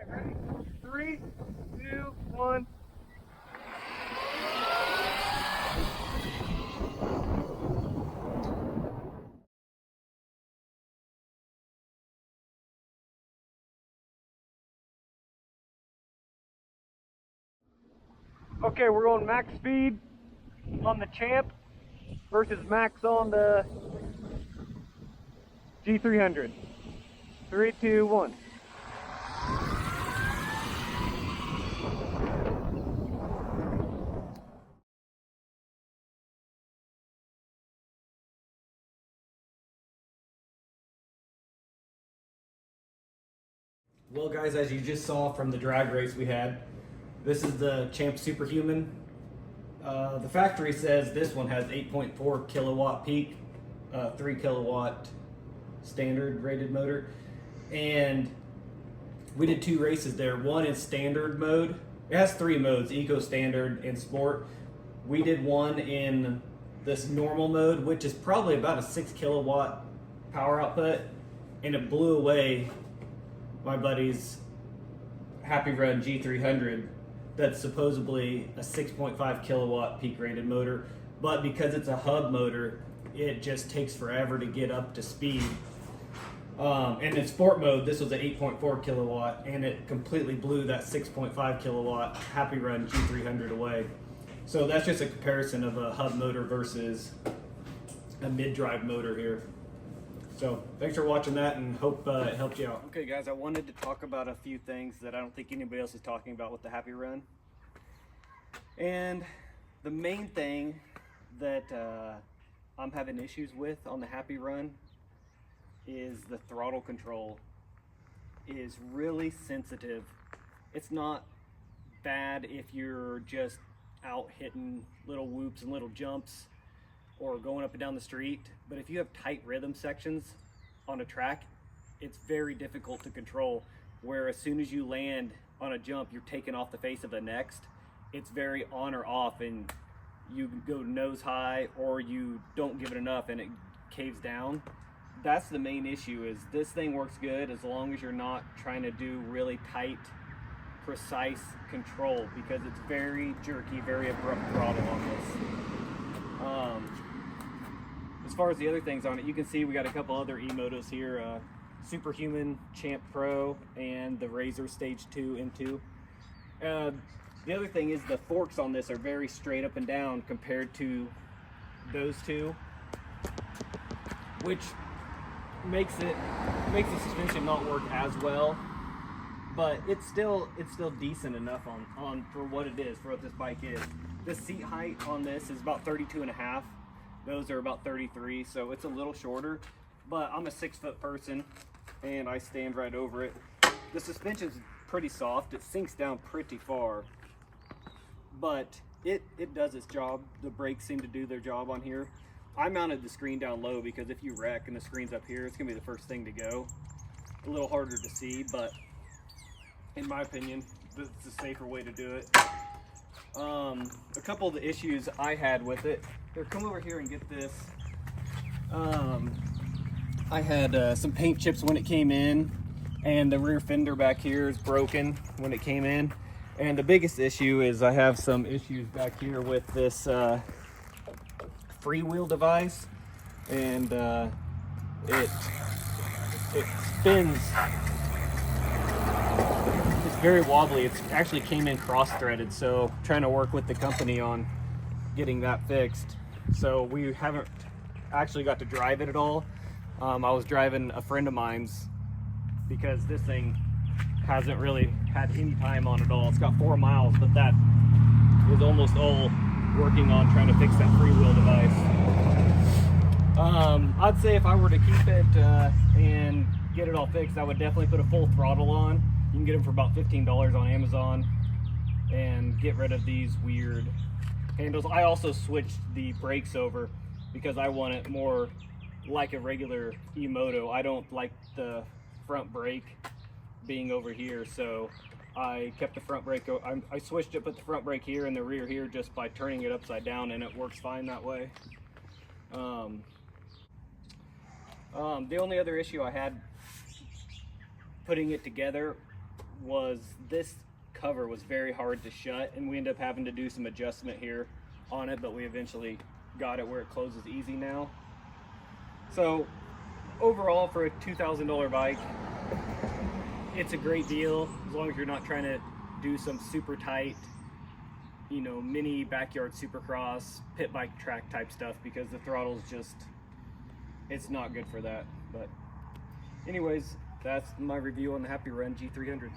Okay, ready? 3, 2, 1. Okay, we're going max speed on the Champ versus max on the G300. 3, 2, 1. Well guys, as you just saw from the drag race we had, this is the Champ Superhuman. The factory says this one has 8.4 kilowatt peak, 3 kilowatt standard rated motor. And we did 2 races there. One is standard mode. It has 3 modes, eco, standard, and sport. We did one in this normal mode, which is probably about a 6 kilowatt power output, and it blew away my buddy's Happyrun G300 that's supposedly a 6.5 kilowatt peak rated motor, but because it's a hub motor, it just takes forever to get up to speed. And in sport mode, this was an 8.4 kilowatt, and it completely blew that 6.5 kilowatt Happyrun G300 away. So that's just a comparison of a hub motor versus a mid-drive motor here. So thanks for watching that, and hope it helped you out. Okay guys, I wanted to talk about a few things that I don't think anybody else is talking about with the Happyrun. And the main thing that I'm having issues with on the Happyrun is the throttle control is really sensitive. It's not bad if you're just out hitting little whoops and little jumps or going up and down the street, but if you have tight rhythm sections on a track, it's very difficult to control, where as soon as you land on a jump, you're taken off the face of the next. It's very on or off, and you go nose high or you don't give it enough and it caves down. That's the main issue. Is this thing works good as long as you're not trying to do really tight, precise control, because it's very jerky, very abrupt throttle on this. As far as the other things on it, you can see we got a couple other E-Motos here, Superhuman, Champ Pro, and the Razor Stage 2 M2. The other thing is the forks on this are very straight up and down compared to those two, which makes the suspension not work as well, but it's still decent enough on for what it is, for what this bike is. The seat height on this is about 32.5. Those are about 33, so it's a little shorter, but I'm a 6-foot person and I stand right over it. The suspension's pretty soft. It sinks down pretty far, but it does its job. The brakes seem to do their job on here. I mounted the screen down low because if you wreck and the screen's up here, it's gonna be the first thing to go. A little harder to see, but in my opinion, it's a safer way to do it. A couple of the issues I had with it, here, come over here and get this. I had some paint chips when it came in, and the rear fender back here is broken when it came in. And the biggest issue is I have some issues back here with this freewheel device, and it spins. It's very wobbly. It actually came in cross-threaded, so trying to work with the company on getting that fixed. So we haven't actually got to drive it at all. I was driving a friend of mine's because this thing hasn't really had any time on it all. It's got 4 miles, but that is almost all working on trying to fix that freewheel device. I'd say if I were to keep it and get it all fixed, I would definitely put a full throttle on. You can get them for about $15 on Amazon, and get rid of these weird handles. I also switched the brakes over because I want it more like a regular E-Moto. I don't like the front brake being over here, so I kept the front brake. I switched it, put the front brake here and the rear here just by turning it upside down, and it works fine that way. The only other issue I had putting it together was this cover was very hard to shut, and we ended up having to do some adjustment here on it, but we eventually got it where it closes easy now. So overall, for a $2,000 bike, it's a great deal as long as you're not trying to do some super tight, you know, mini backyard supercross pit bike track type stuff, because the throttle's just, it's not good for that. But anyways, that's my review on the Happyrun G300.